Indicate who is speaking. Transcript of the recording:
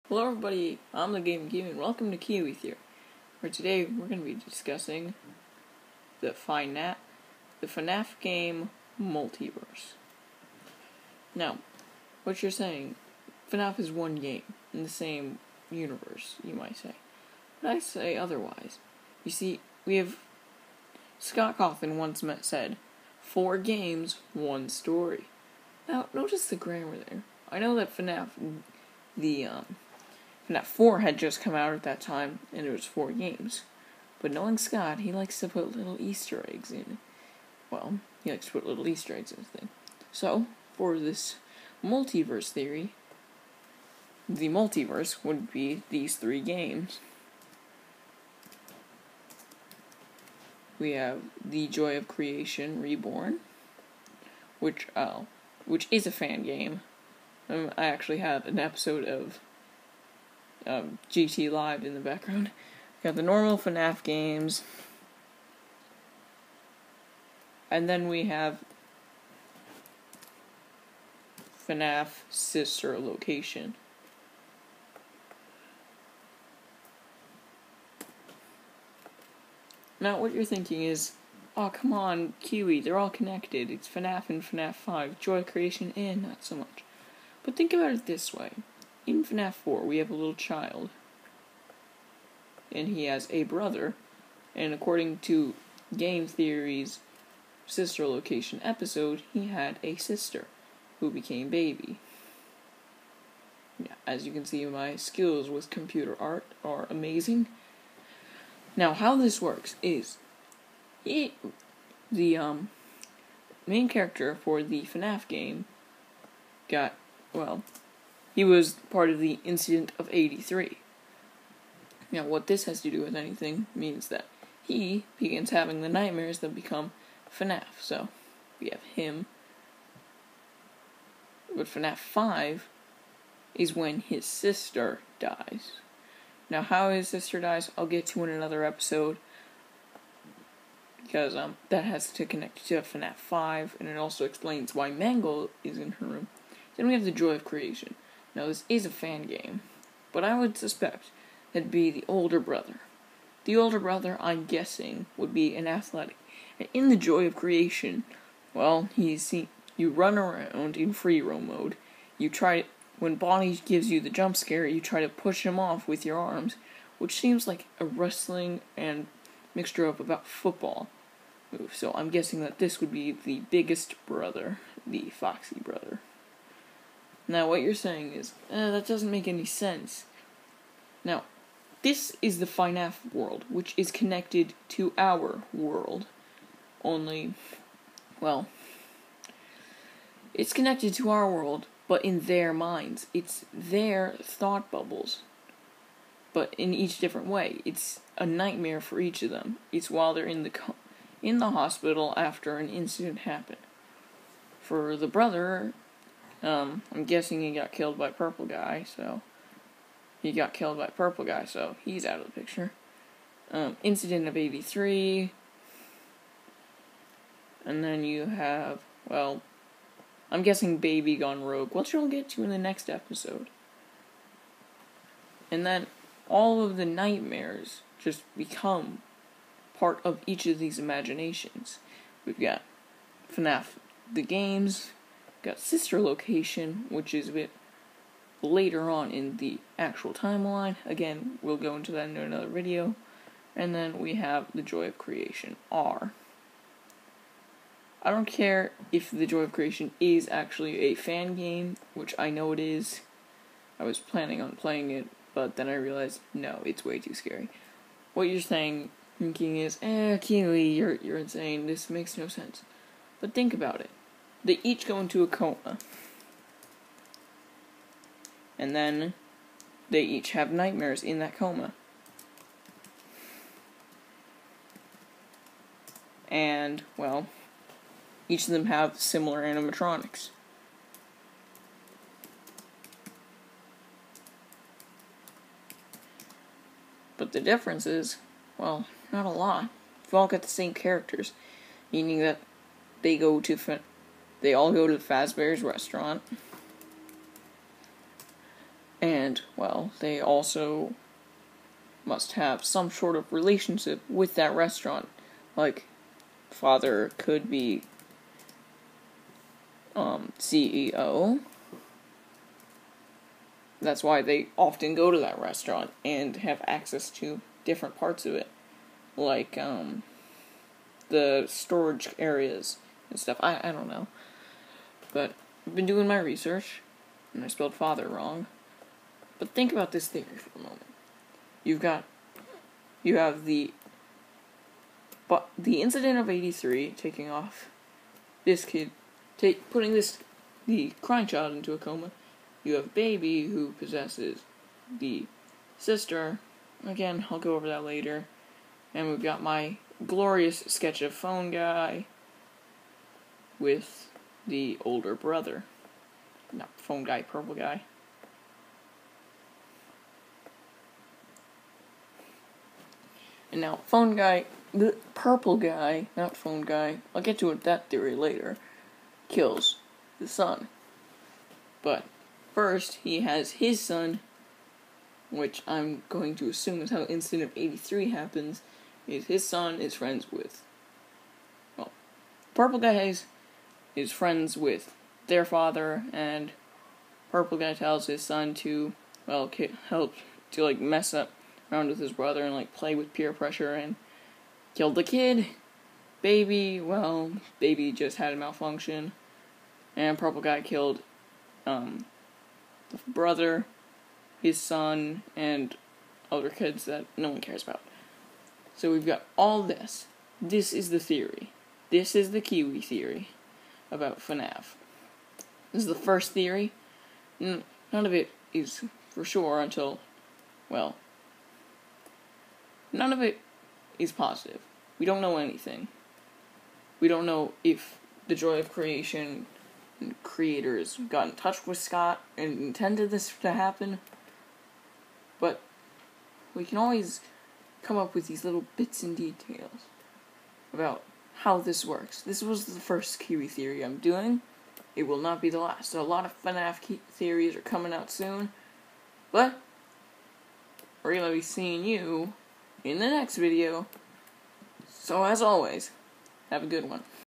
Speaker 1: Hello everybody, I'm the Gaming Kiwi and welcome to Kiwi Theory, where today we're going to be discussing the FNAF game Multiverse. Now, what you're saying, FNAF is one game in the same universe, you might say. But I say otherwise. You see, Scott Cawthon once said, 4 games, 1 story. Now, notice the grammar there. I know that FNAF 4 had just come out at that time, and it was 4 games. But knowing Scott, he likes to put little Easter eggs in it. Well, he likes to put little Easter eggs in his thing. So, for this multiverse theory, the multiverse would be these 3 games. We have The Joy of Creation Reborn, which is a fan game. I actually have an episode of GT Live in the background. We got the normal FNAF games, and then we have FNAF Sister Location. Now, what you're thinking is, oh, come on, Kiwi, they're all connected. It's FNAF and FNAF 5. Joy of Creation, not so much. But think about it this way. In FNAF 4, we have a little child. And he has a brother. And according to Game Theory's Sister Location episode, he had a sister who became baby. Yeah, as you can see, my skills with computer art are amazing. Now, how this works is, the main character for the FNAF game he was part of the incident of 83. Now, what this has to do with anything means that he begins having the nightmares that become FNAF. So, we have him. But FNAF 5 is when his sister dies. Now, how his sister dies, I'll get to in another episode, because that has to connect to FNAF 5, and it also explains why Mangle is in her room. Then we have The Joy of Creation. Now, this is a fan game, but I would suspect it'd be the older brother. The older brother, I'm guessing, would be an athletic. And in The Joy of Creation, well, you run around in free roam mode. When Bonnie gives you the jump scare, you try to push him off with your arms, which seems like a wrestling and mixture of about football move. So I'm guessing that this would be the biggest brother, the Foxy brother. Now, what you're saying is, that doesn't make any sense. Now, this is the FNAF world, which is connected to our world. It's connected to our world, but in their minds. It's their thought bubbles, but in each different way. It's a nightmare for each of them. It's while they're in the hospital after an incident happened. For the brother, I'm guessing he got killed by Purple Guy, so he's out of the picture. Incident of 83, and then you have, I'm guessing Baby Gone Rogue, which I'll get to in the next episode. And then all of the nightmares just become part of each of these imaginations. We've got FNAF the games, got Sister Location, which is a bit later on in the actual timeline. Again, we'll go into that in another video. And then we have The Joy of Creation R. I don't care if The Joy of Creation is actually a fan game, which I know it is. I was planning on playing it, but then I realized, no, it's way too scary. What you're thinking is, Kiwi, you're insane, this makes no sense. But think about it. They each go into a coma. And then they each have nightmares in that coma. And, each of them have similar animatronics. But the difference is, not a lot. We've all got the same characters, meaning that they all go to Fazbear's restaurant, and well, they also must have some sort of relationship with that restaurant. Like, father could be CEO. That's why they often go to that restaurant and have access to different parts of it. Like, the storage areas and stuff. I don't know. But I've been doing my research, and I spelled father wrong. But think about this theory for a moment. You have the incident of 83 taking off this kid, putting the crying child into a coma. You have baby who possesses the sister. Again, I'll go over that later. And we've got my glorious sketch of phone guy with the older brother. Not phone guy, purple guy. And now, phone guy, the purple guy, not phone guy, I'll get to that theory later, kills the son. But first, he has his son, which I'm going to assume is how Incident of 83 happens, is his son is friends with, well, purple guy is friends with their father, and purple guy tells his son to, well, help to, like, mess up around with his brother and, like, play with peer pressure and killed the kid. Baby just had a malfunction, and purple guy killed, the brother, his son, and other kids that no one cares about. So we've got all this. This is the theory. This is the Kiwi theory about FNAF. This is the first theory. None of it is for sure until, well, none of it is positive. We don't know anything. We don't know if the Joy of Creation creators got in touch with Scott and intended this to happen. But we can always come up with these little bits and details about how this works. This was the first Kiwi theory I'm doing. It will not be the last. So a lot of FNAF theories are coming out soon. But we're going to be seeing you in the next video. So as always, have a good one.